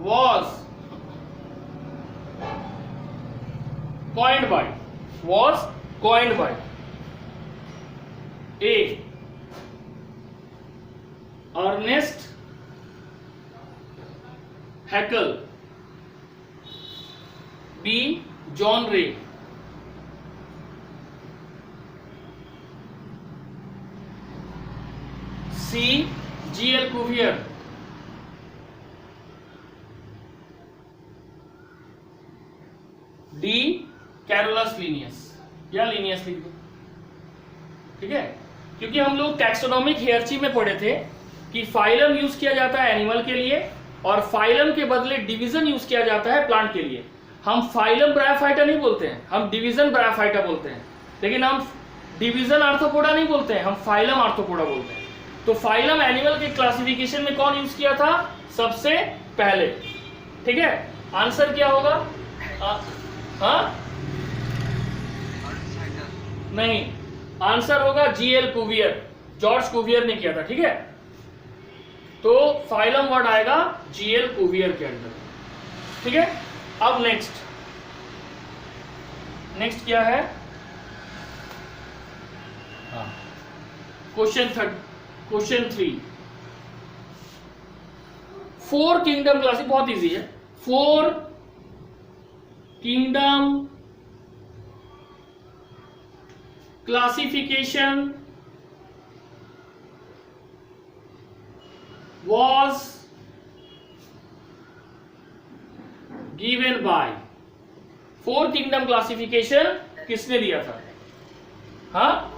was coined by A. Ernest Haeckel, B. John Ray, C. G.L. Cuvier, D. Carolus Linnaeus, या Linnaeus लिख दो, ठीक है। क्योंकि हम लोग taxonomic हियरarchy में पढ़े थे कि फाइलम यूज किया जाता है एनिमल के लिए और फाइलम के बदले डिवीजन यूज किया जाता है प्लांट के लिए। हम फाइलम ब्रायोफाइटा नहीं बोलते हैं, हम डिवीजन ब्रायोफाइटा बोलते हैं, लेकिन हम डिवीजन आर्थ्रोपोडा नहीं बोलते हैं, हम फाइलम आर्थ्रोपोडा बोलते हैं। तो फाइलम एनिमल के क्लासिफिकेशन में कौन यूज किया था सबसे पहले, ठीक है। आंसर क्या होगा? हाँ नहीं, आंसर होगा G.L. कुवियर, जॉर्ज कुवियर ने किया था, ठीक है। तो फाइलम वर्ड आएगा G.L. कुवियर के अंदर, ठीक है। अब नेक्स्ट क्या है? क्वेश्चन 3, 4 किंगडम क्लास, बहुत इजी है। 4 kingdom classification was given by, 4 kingdom classification किसने दिया था? हाँ,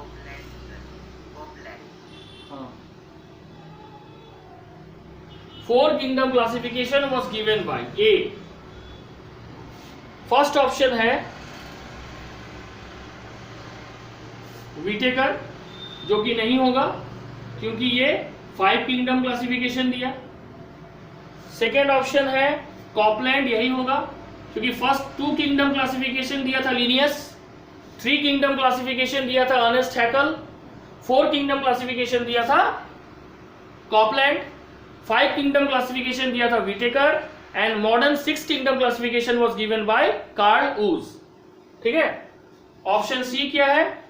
4 kingdom classification was given by A, first option है विटेकर, जो कि नहीं होगा क्योंकि ये 5 किंगडम क्लासिफिकेशन दिया। सेकेंड ऑप्शन है कॉपलैंड, यही होगा क्योंकि फर्स्ट 2 किंगडम क्लासिफिकेशन दिया था लिनियस, 3 किंगडम क्लासिफिकेशन दिया था अर्नेस्ट हैकल, 4 किंगडम क्लासिफिकेशन दिया था कॉपलैंड, 5 किंगडम क्लासिफिकेशन दिया था Whittaker and modern 6 kingdom classification was given by Carl Woese, ठीक है। ऑप्शन सी क्या है?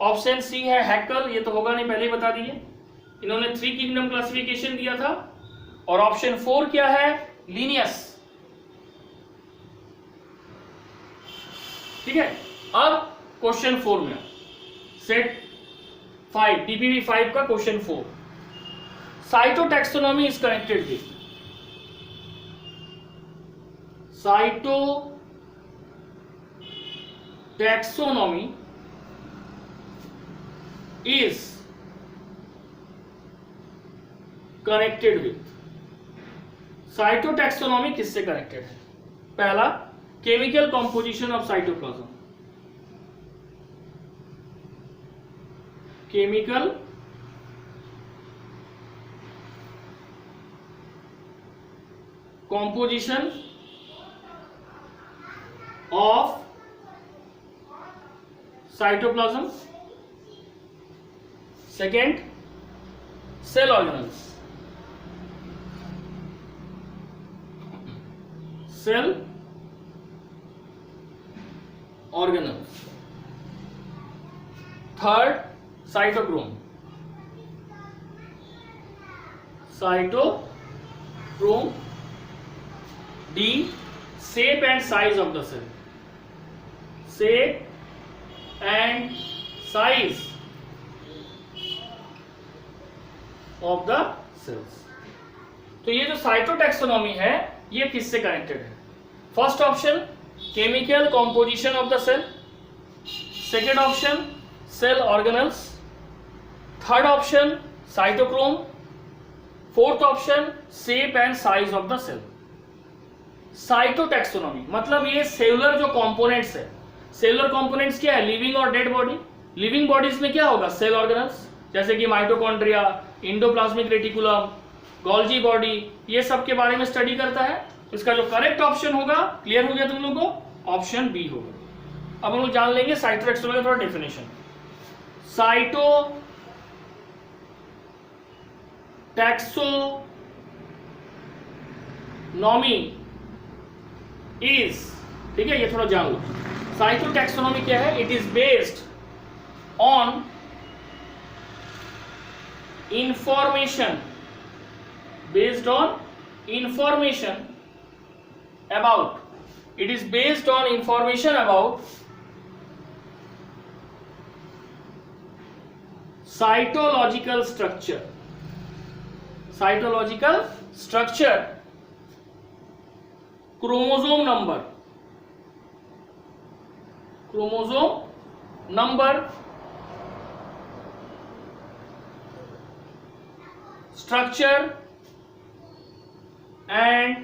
ऑप्शन सी है हैकल, ये तो होगा नहीं, पहले ही बता दिए, इन्होंने 3 किंगडम क्लासिफिकेशन दिया था। और ऑप्शन 4 क्या है? लिनियस, ठीक है। अब क्वेश्चन 4 में सेट 5 DPV 5 का question 4, cytotaxonomy is connected with, cytotaxonomy is connected with, cytotaxonomy किससे कनेक्टेड है? पहला, chemical composition of cytoplasm, chemical composition of cytoplasm. Second, cell organelles, cell organelles. Third, cytochrome, cytochrome. D, shape and size of the cell, shape and size of the cells। तो ये जो cytotaxonomy है ये किससे connected है? First option chemical composition of the cell, second option cell organelles, third option cytochrome, fourth option shape and size of the cell. Cytotaxonomy मतलब ये cellular जो कंपोनेंट्स है, सेलुलर कंपोनेंट्स क्या है, लिविंग और डेड बॉडी। लिविंग बॉडीज में क्या होगा, सेल ऑर्गेनल्स जैसे कि mitochondria, endoplasmic reticulum, Golgi body, ये सब के बारे में स्टडी करता है। इसका जो करेक्ट ऑप्शन होगा, क्लियर हो गया तुम लोगों को, ऑप्शन बी होगा। अब हम लोग जान लेंगे साइटोटैक्सोनॉमी का थोड़ा डेफिनेशन। साइटोटैक्सोनॉमी इज, ठीक है, ये थोड़ा जान लो। साइटोटैक्सोनॉमी क्या है, it is based on information, based on information about, it is based on information about cytological structure, cytological structure, chromosome number, chromosome number, structure and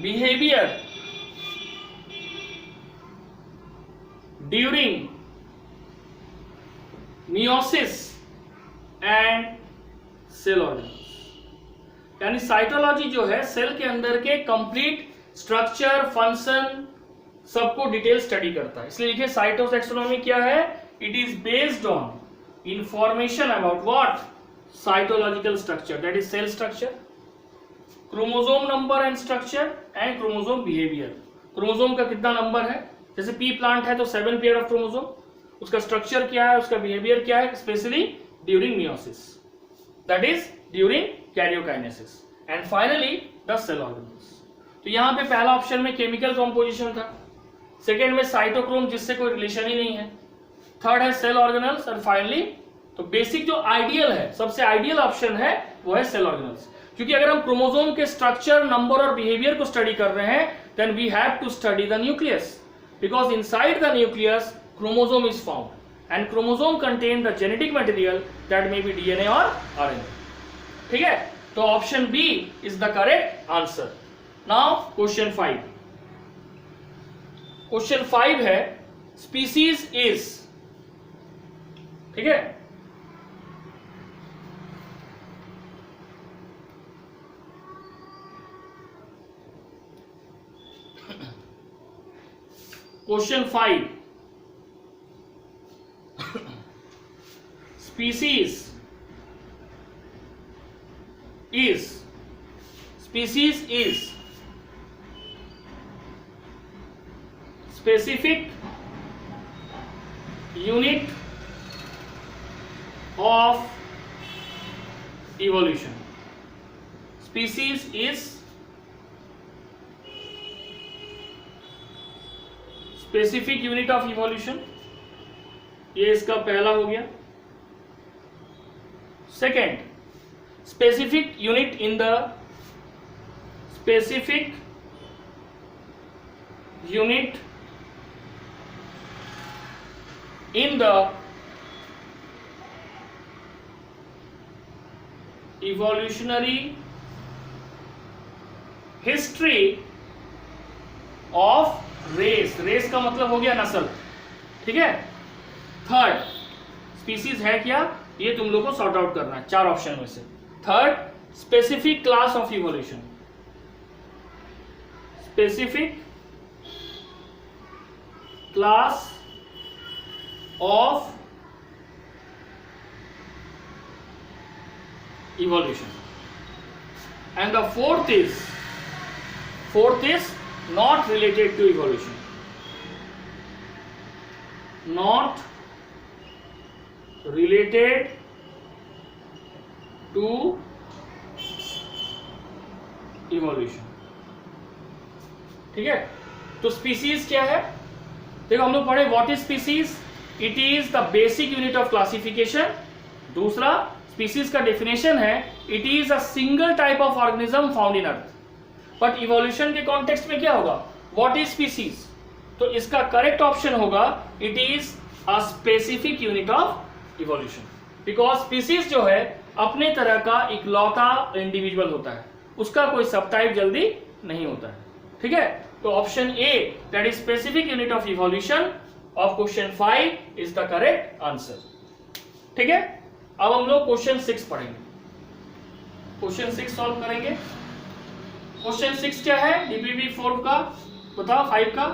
behavior during meiosis and cell organelles। यानी cytology जो है cell के अंदर के complete structure, function सबको detail study करता है। इसलिए लिखिए साइटोटैक्सोनॉमी क्या है, it is based on information about what, cytological structure, that is cell structure, chromosome number and structure and chromosome behavior। Chromosome का कितना नंबर है, जैसे पी प्लांट है तो 7 पेयर ऑफ क्रोमोसोम, उसका स्ट्रक्चर क्या है, उसका बिहेवियर क्या है, specially during meiosis, that is during karyokinesis, and finally the cell organelles. तो यहाँ पे पहला ऑप्शन में केमिकल कॉम्पोजिशन था, सेकेंड में साइटोक्रोम जिससे कोई रिलेशन ही नहीं है, थर्ड है सेल ऑर्गेनल्स, और फाइनली तो बेसिक जो आइडियल है, सबसे आइडियल ऑप्शन है वो है सेल ऑर्गेनल्स। क्योंकि अगर हम क्रोमोसोम के स्ट्रक्चर, नंबर और बिहेवियर को स्टडी कर रहे हैं, then we have to study the nucleus, because inside the nucleus chromosome is found and chromosome contain the genetic material that may be DNA और आरएनए। ठीक है, तो option B is the correct answer. Now question 5, question 5 है species is, ठीक है, question 5, species is specific unit of evolution। Species is specific unit of evolution, ये इसका पहला हो गया। Second, specific unit in the evolutionary history of race. Race का मतलब हो गया नस्ल, ठीक है। थर्ड, स्पीसीज है क्या, ये तुम लोग को सॉर्ट आउट करना है 4 ऑप्शन में से। Third, specific class of evolution, specific class of evolution, and the fourth is not related to evolution, not related to evolution। ठीक है, तो स्पीसीज क्या है, देखो हम लोग पढ़े what is species, it is the basic unit of classification. दूसरा, स्पीसीज का डेफिनेशन है it is a single type of organism found in earth. But evolution के कॉन्टेक्स्ट में क्या होगा, व्हाट इज स्पीसीज, तो इसका करेक्ट ऑप्शन होगा it is a specific unit of evolution, because species जो है अपने तरह का इकलौता इंडिविजुअल होता है, उसका कोई सब टाइप जल्दी नहीं होता है, ठीक है। तो option A that is specific unit of evolution of question 5 is the correct answer, ठीक है। अब हम लोग क्वेश्चन 6 पढ़ेंगे, क्वेश्चन 6 सॉल्व करेंगे। क्वेश्चन 6 क्या है, डीपीपी 4 का बताओ, 5 का।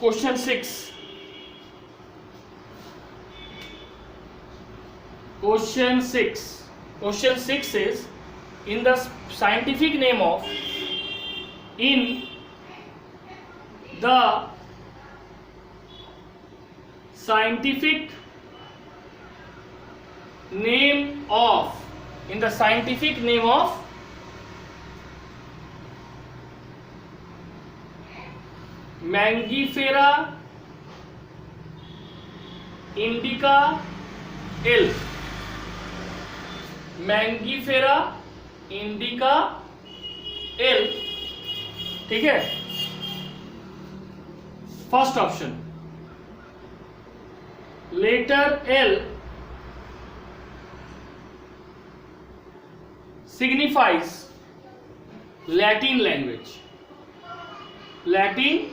Question 6. Question 6. Question 6 is in the scientific name of in the scientific name of Mangifera indica L, Mangifera indica L, ठीक है। First option, letter L signifies Latin language, Latin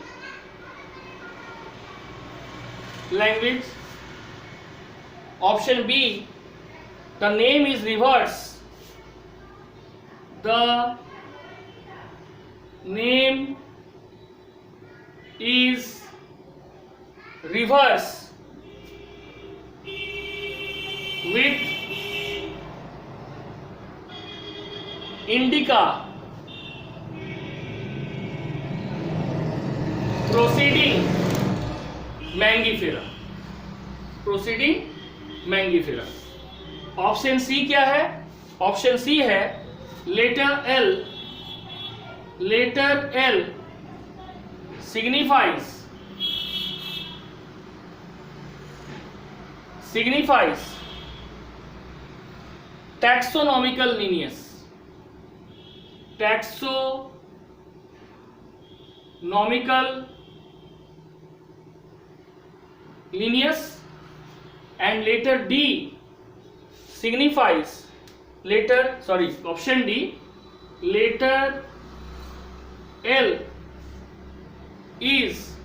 language. Option B, the name is reverse, the name is reverse with indica proceeding Mangifera, proceeding Mangifera. Option C क्या है, option C है letter L signifies taxonomical Linnaeus, taxonomical lineus, and letter D signifies option D, letter L is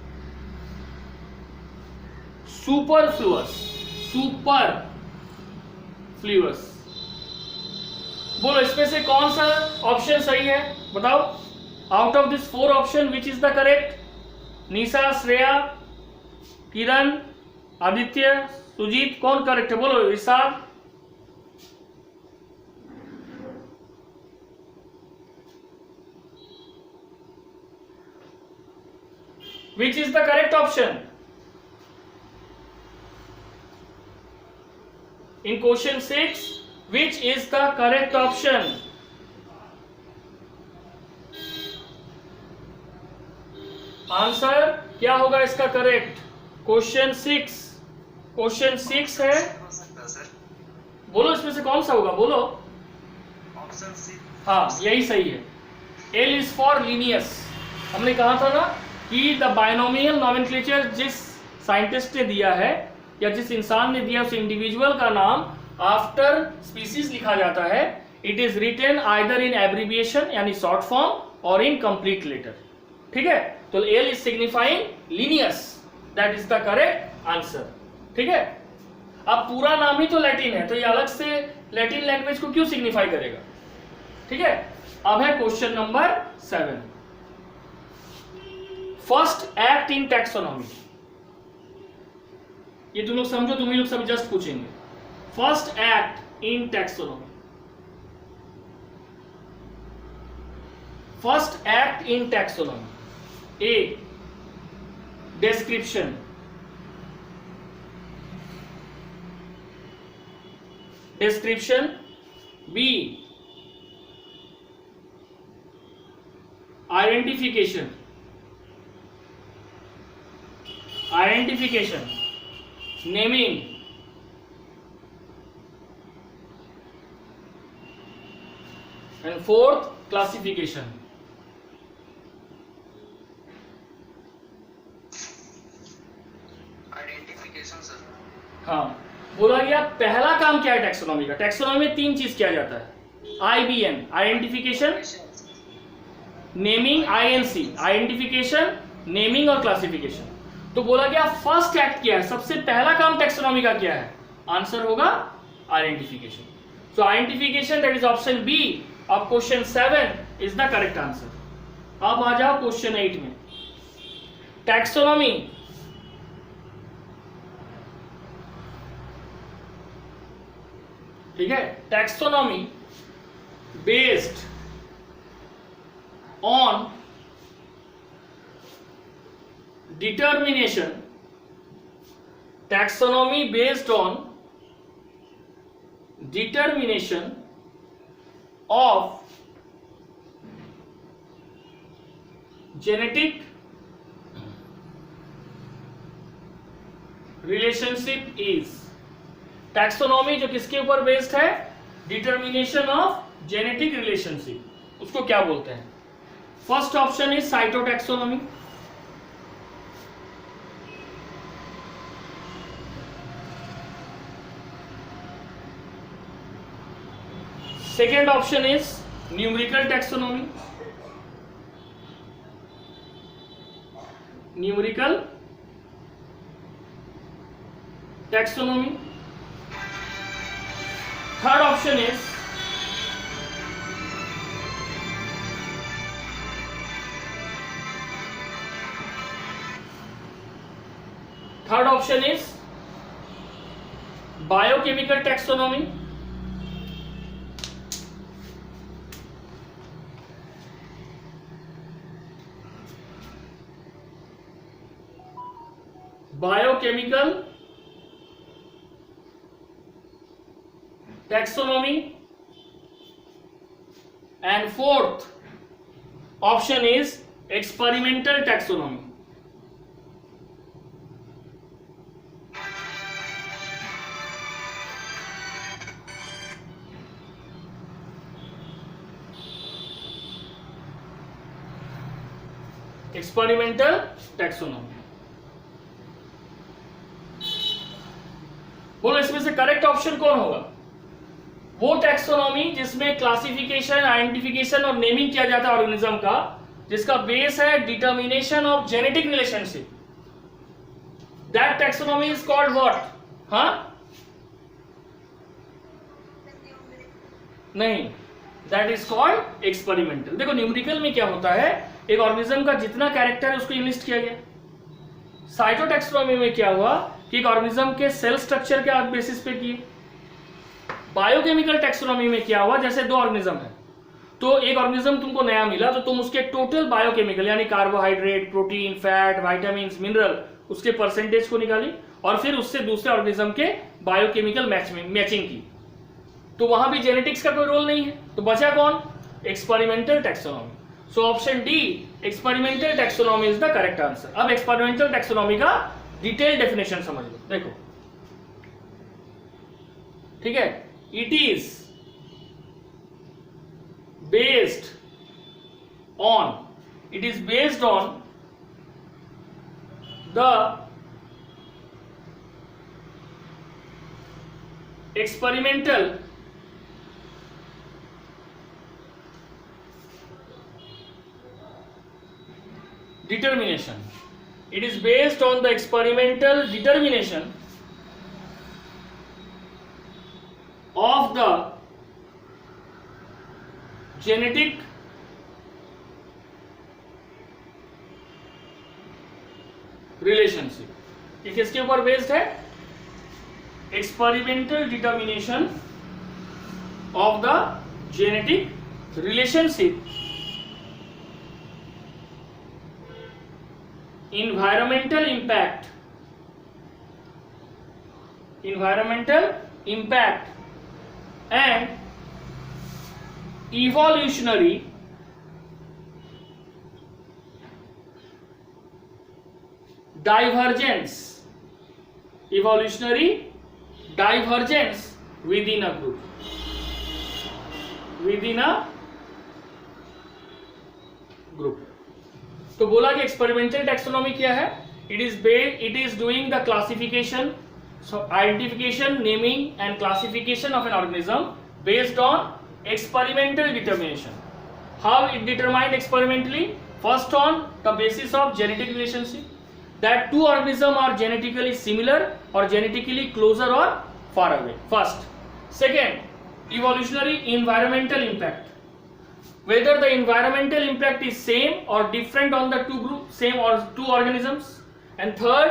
superfluous, बोलो इसमें से कौन सा option सही है, बताओ। Out of this 4 option which is the correct, Nisha, Shreya, Kiran, Aditya, Sujit, कौन करेक्ट है, बोलो। Vishal, which is the correct option in question 6, which is the correct option, answer क्या होगा इसका करेक्ट। क्वेश्चन 6 है, बोलो इसमें से कौन सा होगा, बोलो। ऑप्शन सी, हाँ यही सही है। एल इज फॉर लीनियस, हमने कहा था ना कि द बाइनोमियल नॉमेनक्लेचर जिस साइंटिस्ट ने दिया है या जिस इंसान ने दिया उस इंडिविजुअल का नाम आफ्टर स्पीसीज लिखा जाता है, it is written either in abbreviation यानी शॉर्ट फॉर्म और इन कंप्लीट लेटर, ठीक है। तो L is signifying Linnaeus, that is the correct answer, ठीक है। अब पूरा नाम ही तो लैटिन है, तो ये अलग से लैटिन लैंग्वेज को क्यों सिग्निफाई करेगा, ठीक है। अब है question number 7, first act in taxonomy. ये तुम लोग समझो, तुम ही लोग सब जस्ट पूछेंगे। First act in taxonomy, first act in taxonomy, A description, B, identification, naming, and fourth classification. Identification sir. हाँ, बोला गया पहला काम क्या है टैक्सोनॉमी का। टैक्सोनॉमी में 3 चीज किया जाता है, IBN identification, naming, INC identification, naming और क्लासिफिकेशन। तो बोला गया फर्स्ट एक्ट क्या है, सबसे पहला काम टैक्सोनॉमी का क्या है, आंसर होगा identification. So identification, that is option B of question 7 is the correct answer. अब आ जाओ क्वेश्चन 8 में। टैक्सोनॉमी ठीक है, taxonomy based on determination, taxonomy based on determination of genetic relationship is, taxonomy जो किसके ऊपर बेस्ड है, डिटर्मिनेशन ऑफ जेनेटिक रिलेशनशिप, उसको क्या बोलते हैं। First option is cytotaxonomy, second option is numerical taxonomy, third option is biochemical taxonomy, and fourth option is experimental taxonomy. Experimental taxonomy. बोलो इसमें से करेक्ट ऑप्शन कौन होगा। वो टैक्सोनॉमी जिसमें क्लासिफिकेशन, आइडेंटिफिकेशन और नेमिंग किया जाता है ऑर्गेनिज्म का, जिसका बेस है determination of genetic relationship, that taxonomy is called what. हाँ नहीं, दैट इज कॉल्ड एक्सपेरिमेंटल। देखो न्यूमेरिकल में क्या होता है, एक ऑर्गेनिज्म का जितना कैरेक्टर है उसको लिस्ट किया गया। साइटोटैक्सोनॉमी में क्या हुआ कि एक ऑर्गेनिज्म के सेल स्ट्रक्चर के बेसिस पे किए। बायोकेमिकल टैक्सोनॉमी में क्या हुआ, जैसे दो ऑर्गेनिज्म है तो एक ऑर्गेनिज्म तुमको नया मिला तो तुम उसके टोटल बायोकेमिकल यानी carbohydrate, protein, fat, vitamin, mineral, उसके परसेंटेज को निकाली और फिर उससे दूसरे ऑर्गेनिज्म के बायोकेमिकल मैचिंग की। तो वहां भी जेनेटिक्स का कोई रोल नहीं है, तो बचा कौन, experimental taxonomy. So option D experimental taxonomy is the correct answer. अब एक्सपेरिमेंटल टैक्सोनॉमी का डिटेल डेफिनेशन समझ लो। देखो ठीक है, it is based on the experimental determination. It is based on the experimental determination of the genetic relationship. ये किसके ऊपर based है, experimental determination of the genetic relationship environmental impact and evolutionary divergence within a group, तो बोला कि experimental taxonomy क्या है? It is doing the classification, identification, naming and classification of an organism based on experimental determination. How it determined experimentally? First on the basis of genetic relationship, that two organisms are genetically similar or genetically closer or far away. First. Second, evolutionary environmental impact, whether the environmental impact is same or different on the two groups, same or two organisms. And third,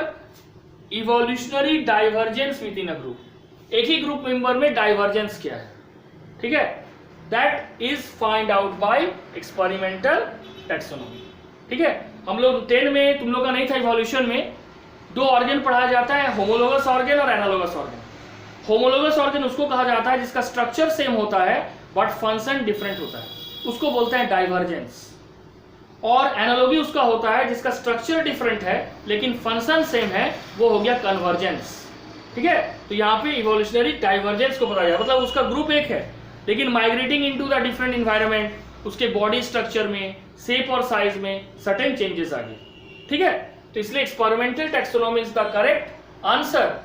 evolutionary divergence within a group, एक ही group member में divergence क्या है, ठीक है? That is find out by experimental taxonomy. ठीक है, हम लोग 10 में, तुम लोग का नहीं था इवोल्यूशन में, दो ऑर्गन पढ़ाया जाता है, होमोलोगस ऑर्गन और एनालोगस ऑर्गन. होमोलोगस ऑर्गन उसको कहा जाता है जिसका स्ट्रक्चर सेम होता है बट फंक्शन डिफरेंट होता है, उसको बोलते हैं डाइवर्जेंस. और एनालॉगी उसका होता है जिसका स्ट्रक्चर डिफरेंट है लेकिन फंक्शन सेम है, वो हो गया कन्वर्जेंस. ठीक है, तो यहाँ पे इवोल्यूशनरी डाइवर्जेंस को बताया, मतलब उसका ग्रुप एक है लेकिन migrating into the different environment, उसके बॉडी स्ट्रक्चर में, शेप और साइज में सर्टेन चेंजेस आ गए. ठीक है, तो इसलिए experimental taxonomy is the correct answer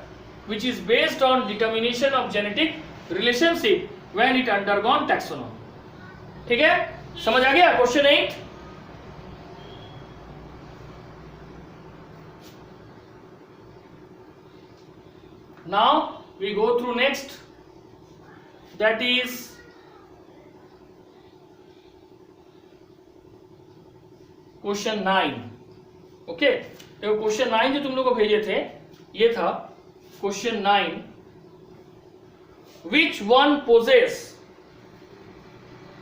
which is based on determination of genetic relationship when it undergone taxonomy. ठीक है, समझ आ गया? Question 8. Now we go through next, that is question 9. Okay, देखो क्वेश्चन 9 जो तुम लोग को भेजे थे, ये था क्वेश्चन 9. विच वन पोजेस,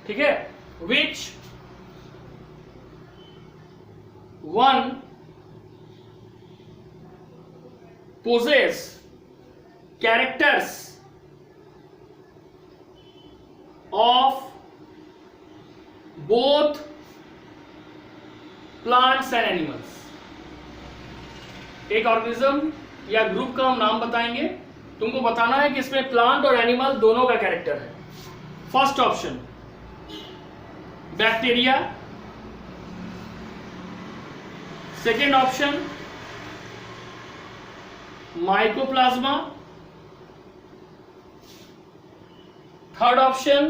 ठीक है, which one possesses characters of both plants and animals. एक ऑर्गेनिज्म या ग्रुप का हम नाम बताएंगे, तुमको बताना है कि इसमें प्लांट और एनिमल दोनों का कैरेक्टर है. First option bacteria, second option mycoplasma, third option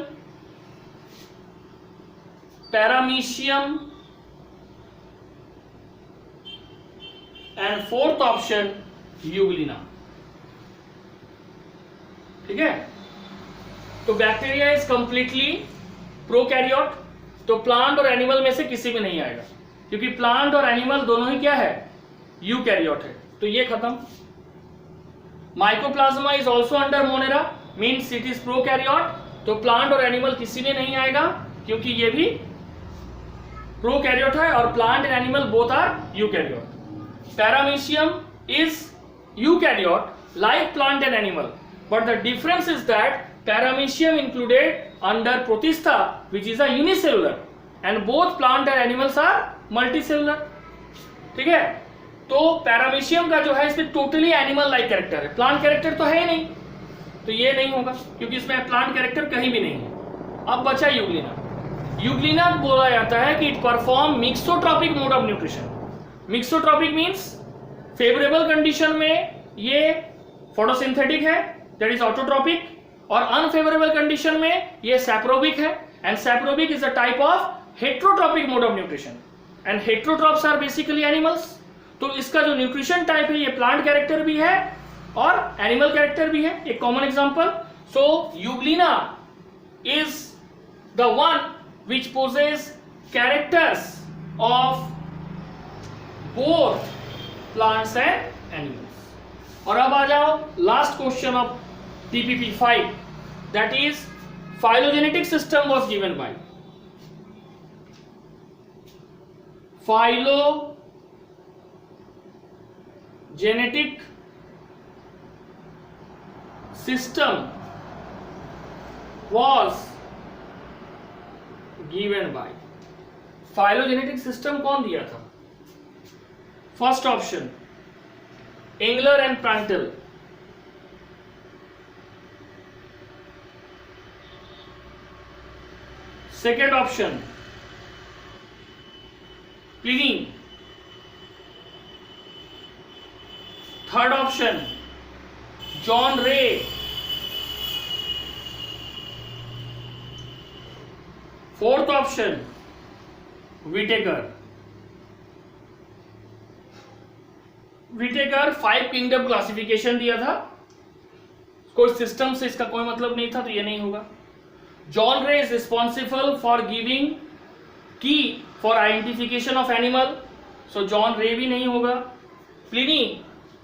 paramecium and fourth option Euglena. ठीक है, तो बैक्टीरिया इज कंप्लीटली प्रोकैरियोट, तो प्लांट और एनिमल में से किसी में नहीं आएगा क्योंकि प्लांट और एनिमल दोनों ही क्या है, यूकैरियोट है, तो ये खत्म. Mycoplasma is also under Monera, means it is prokaryote, तो प्लांट और एनिमल किसी में नहीं आएगा क्योंकि ये भी प्रोकैरियोट है और plant and animal both are eukaryote. Paramecium is eukaryote like plant and animal, but the difference is that paramecium included under protista which is a unicellular and both plant and animals are multicellular. ठीक है, तो paramecium का जो है इसमें totally animal like character है, plant character तो है ही नहीं, तो ये नहीं होगा क्योंकि इसमें प्लांट कैरेक्टर कहीं भी नहीं है. अब बचा यूग्लिना. यूग्लिना बोला जाता है कि it perform mixotrophic mode of nutrition. Mixotrophic means favourable condition में ये फोटोसिंथेटिक है, दैट इज ऑटोट्रॉपिक, और अनफेवरेबल कंडीशन में ये सैप्रोबिक है, and saprobic is a type of heterotrophic mode of nutrition, and heterotrophs are basically animals. तो इसका जो न्यूट्रिशन टाइप है ये प्लांट कैरेक्टर भी है और एनिमल कैरेक्टर भी है. एक common example, so Euglena is the one which possess characters of both plants and animals. और अब आ जाओ last question of TPP 5, that is phylogenetic system was given by genetic system was given by, phylogenetic system कौन दिया था? First option Engler and Prantl, second option Pliny, third option John Ray, fourth option Whittaker. Whittaker 5 kingdom classification दिया था, कोई system से इसका कोई मतलब नहीं था, तो ये नहीं होगा। John Ray is responsible for giving key for identification of animal, so John Ray भी नहीं होगा। Pliny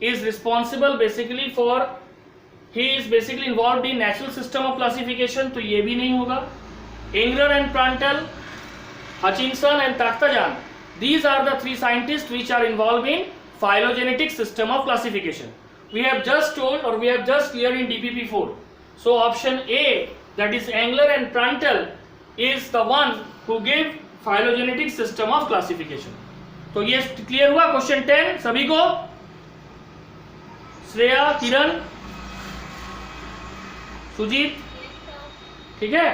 is responsible basically for, he is basically involve in natural system of classification, तो ये भी नहीं होगा। Engler and Prantl, Hutchinson and Takhtajan, these are the 3 scientists which are involved in phylogenetic system of classification. We have just told, or we have just cleared in DPP4. So option A, that is Engler and Prantl, is the one who give phylogenetic system of classification. तो ये clear हुआ question 10 सभी को? श्रेया, किरण, सुजीत, ठीक है,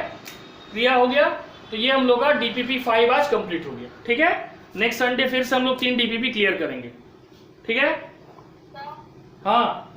clear हो गया? तो ये हम लोग का DPP5 आज कंप्लीट हो गया, ठीक है। नेक्स्ट संडे फिर से हम लोग 3 DPP क्लियर करेंगे, ठीक है। हाँ